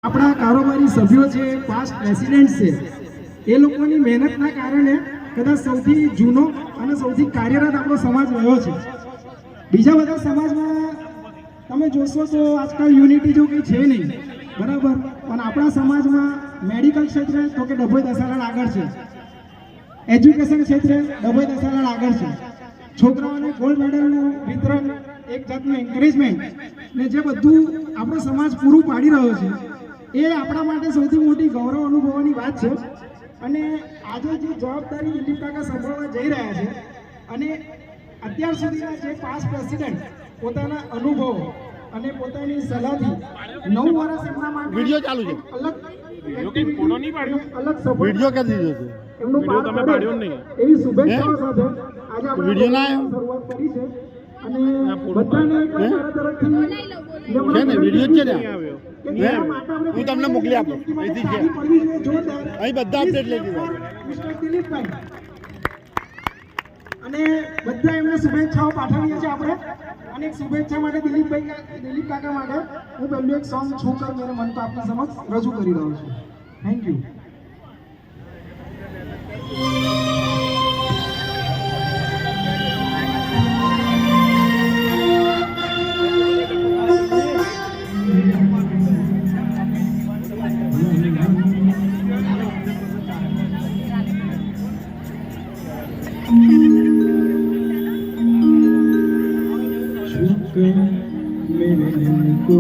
આપણા કારોબારી સભ્યો છે, પાસ્ટ પ્રેસિડેન્ટ છે, એ લોકોની મહેનતના કારણે કદાચ સૌથી જૂનો અને સૌથી કાર્યરત આપણો સમાજ રહ્યો છે. બીજા બધા સમાજમાં તમે જોશો તો આજકાલ યુનિટી જો કંઈ છે નહીં, બરાબર, પણ આપણા સમાજમાં મેડિકલ ક્ષેત્રે તો કે ડભોઈ દસાલાલ આગળ છે, એજ્યુકેશન ક્ષેત્રે ડભોઈ દસાલાલ આગળ છે, છોકરાઓને ગોલ્ડ મેડલનું વિતરણ, એક જાતનું એન્કરેજમેન્ટ ને જે બધું આપણો સમાજ પૂરું પાડી રહ્યો છે એ આપણા માટે સૌથી મોટી ગૌરવ અનુભવવાની વાત છે. અને આજે જે જવાબદારી દિલીપ કાકા સંભાળવા જઈ રહ્યા છે અને અત્યાર સુધીના જે પાસ્ટ પ્રેસિડેન્ટ પોતાના અનુભવો અને પોતાની સલાહથી 9 વર્ષ એમના માટે વિડિયો ચાલુ છે, અલગ વિડિયો કે ફોટો નહીં પાડ્યો, અલગ સપોર્ટ વિડિયો કે દીધો છે, એમનો વિડિયો તમે પાડ્યો નહીં, એવી શુભેચ્છાઓ સાથે આજે આપણે વિડિયો ના શરૂઆત કરી છે. અને બધાને મારા તરફથી છે ને વિડિયો છે ને આવ્યો, હું તમને મોકલી આપું, અહીંથી છે, અહીં બધા અપડેટ લઈ લીધા મિસ્ટર દિલીપભાઈ અને બધા એમને શુભેચ્છાઓ પાઠવીએ છીએ આપણે. અને એક શુભેચ્છા માટે દિલીપ કાકા માટે હું પહેલું એક સોંગ છું કર મેરે મન તો આપની સમક્ષ રજૂ કરી રહ્યો છું. Thank you. मेरे दिल को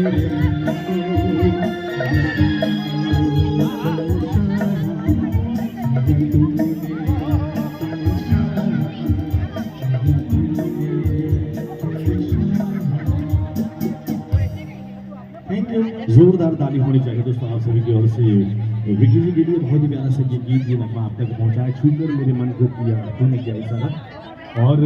थैंक यू। जोरदार ताली होनी चाहिए दोस्तों आप सभी की ओर से। विकी जी के लिए बहुत ही प्यारा सा ये गीत ये नगमा आप तक पहुंचाया, छूकर मेरे मन को किया तूने क्या इशारा। और